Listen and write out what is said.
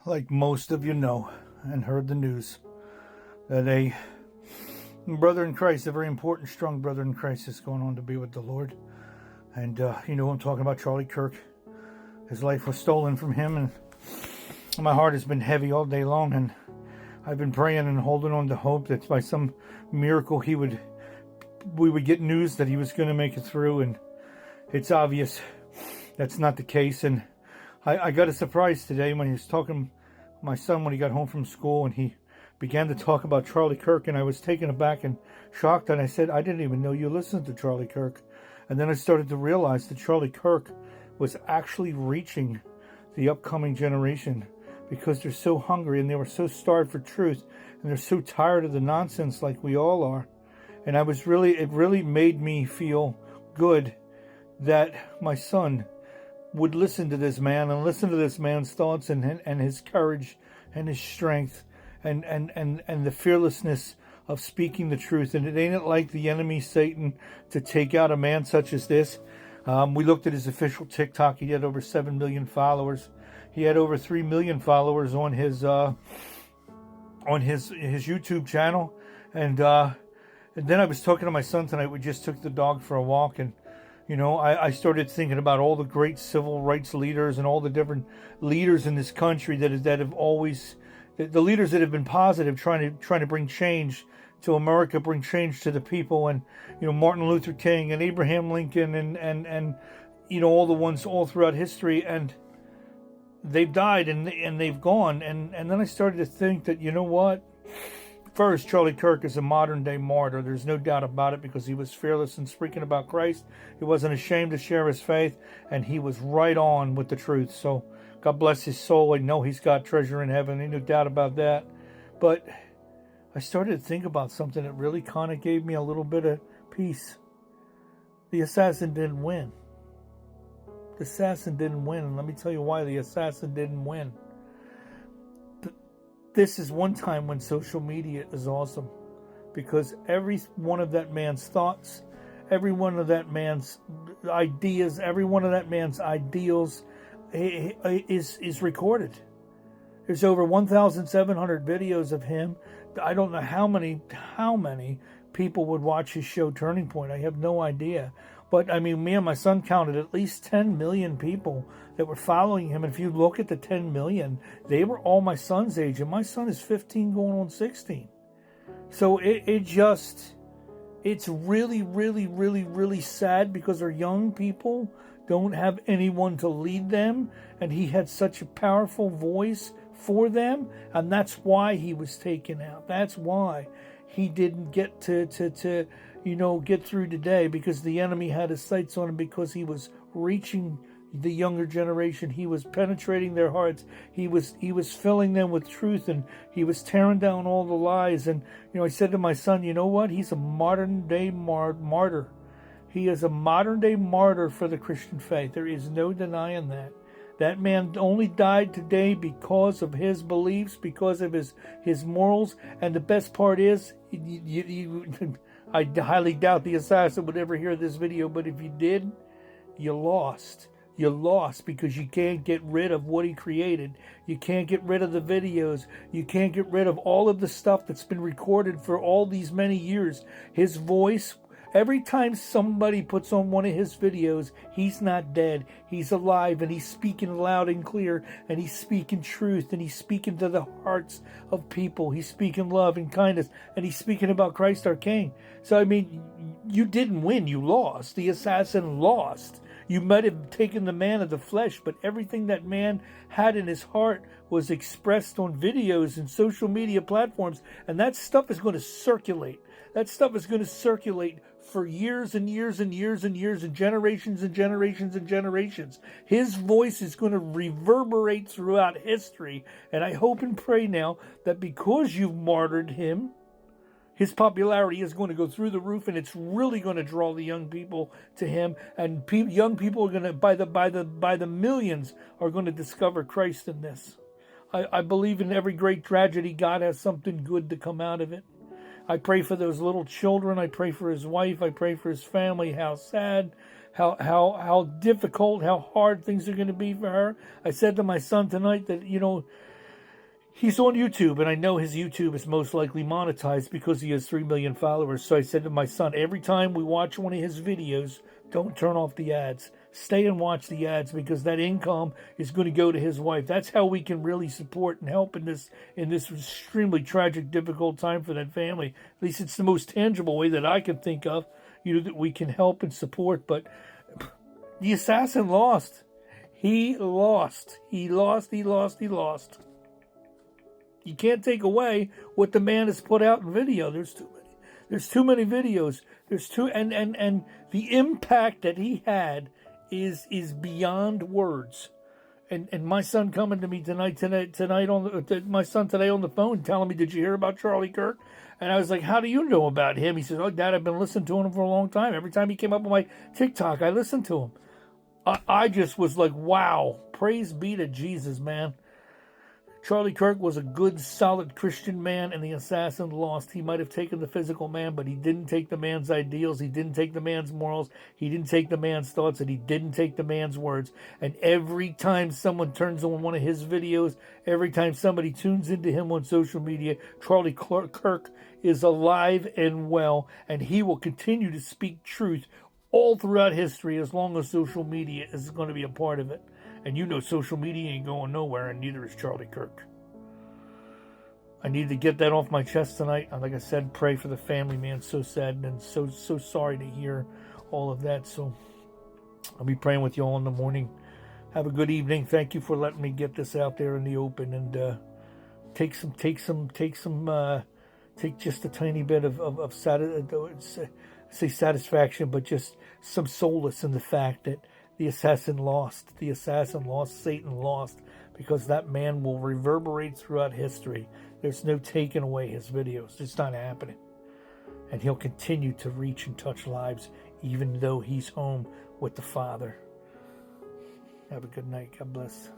Like most of you know and heard the news, that a brother in Christ, a very important, strong brother in Christ, is going on to be with the Lord. And I'm talking about Charlie Kirk. His life was stolen from him, and my heart has been heavy all day long. And I've been praying and holding on to hope that by some miracle we would get news that he was going to make it through. And it's obvious that's not the case. And I got a surprise today when he was talking to my son when he got home from school, and he began to talk about Charlie Kirk, and I was taken aback and shocked, and I said, I didn't even know you listened to Charlie Kirk. And then I started to realize that Charlie Kirk was actually reaching the upcoming generation, because they're so hungry and they were so starved for truth, and they're so tired of the nonsense like we all are. And it really made me feel good that my son would listen to this man and listen to this man's thoughts and his courage and his strength and the fearlessness of speaking the truth. And it ain't like the enemy, Satan, to take out a man such as this. We looked at his official TikTok. He had over 7 million followers. He had over 3 million followers on his YouTube channel. And then I was talking to my son tonight. We just took the dog for a walk, and I started thinking about all the great civil rights leaders and all the different leaders in this country that have always, the leaders that have been positive, trying to bring change to America, bring change to the people. And Martin Luther King and Abraham Lincoln and all the ones all throughout history, and they've died and they've gone. And then I started to think that, what? First, Charlie Kirk is a modern day martyr. There's no doubt about it, because he was fearless in speaking about Christ. He wasn't ashamed to share his faith, and he was right on with the truth. So God bless his soul. I know he's got treasure in heaven. Ain't no doubt about that. But I started to think about something that really kind of gave me a little bit of peace. The assassin didn't win. The assassin didn't win. And let me tell you why the assassin didn't win. This is one time when social media is awesome, because every one of that man's thoughts, every one of that man's ideas, every one of that man's ideals is recorded. There's over 1,700 videos of him. I don't know how many people would watch his show Turning Point. I have no idea. But I mean, me and my son counted at least 10 million people that were following him. And if you look at the 10 million, they were all my son's age. And my son is 15 going on 16. So it's really, really, really, really sad, because our young people don't have anyone to lead them. And he had such a powerful voice for them. And that's why he was taken out. That's why he didn't get to get through today, because the enemy had his sights on him, because he was reaching the younger generation. He was penetrating their hearts. He was filling them with truth, and he was tearing down all the lies. And I said to my son, you know what? He's a modern day martyr. He is a modern day martyr for the Christian faith. There is no denying that. That man only died today because of his beliefs, because of his morals. And the best part is, I highly doubt the assassin would ever hear this video, but if you did, you lost. You lost, because you can't get rid of what he created. You can't get rid of the videos. You can't get rid of all of the stuff that's been recorded for all these many years. His voice, every time somebody puts on one of his videos, he's not dead. He's alive, and he's speaking loud and clear, and he's speaking truth, and he's speaking to the hearts of people. He's speaking love and kindness, and he's speaking about Christ our King. So, I mean, you didn't win. You lost. The assassin lost. You might have taken the man of the flesh, but everything that man had in his heart was expressed on videos and social media platforms, and that stuff is going to circulate. That stuff is going to circulate for years and years and years and years, and generations and generations and generations. His voice is going to reverberate throughout history, and I hope and pray now that because you've martyred him, his popularity is going to go through the roof, and it's really going to draw the young people to him. And young people are going to, by the millions, are going to discover Christ in this. I believe in every great tragedy, God has something good to come out of it. I pray for those little children. I pray for his wife. I pray for his family. How sad, how difficult, how hard things are going to be for her. I said to my son tonight that, He's on YouTube, and I know his YouTube is most likely monetized because he has 3 million followers. So I said to my son, every time we watch one of his videos, don't turn off the ads. Stay and watch the ads, because that income is going to go to his wife. That's how we can really support and help in this extremely tragic, difficult time for that family. At least it's the most tangible way that I can think of, that we can help and support. But the assassin lost. He lost. He lost. He lost. He lost. You can't take away what the man has put out in video. There's too many. There's too many videos. And the impact that he had is beyond words. And my son coming to me tonight on my son today on the phone telling me, "Did you hear about Charlie Kirk?" And I was like, "How do you know about him?" He says, "Oh, Dad, I've been listening to him for a long time. Every time he came up on my TikTok, I listened to him." I just was like, wow, praise be to Jesus, man. Charlie Kirk was a good, solid Christian man, and the assassin lost. He might have taken the physical man, but he didn't take the man's ideals. He didn't take the man's morals. He didn't take the man's thoughts, and he didn't take the man's words. And every time someone turns on one of his videos, every time somebody tunes into him on social media, Charlie Kirk is alive and well, and he will continue to speak truth all throughout history as long as social media is going to be a part of it. And you know social media ain't going nowhere, and neither is Charlie Kirk. I need to get that off my chest tonight. And like I said, pray for the family, man. So sad and so sorry to hear all of that. So I'll be praying with you all in the morning. Have a good evening. Thank you for letting me get this out there in the open, and take just a tiny bit of satisfaction, but just some solace in the fact that the assassin lost. The assassin lost. Satan lost, because that man will reverberate throughout history. There's no taking away his videos. It's not happening. And he'll continue to reach and touch lives, even though he's home with the Father. Have a good night. God bless.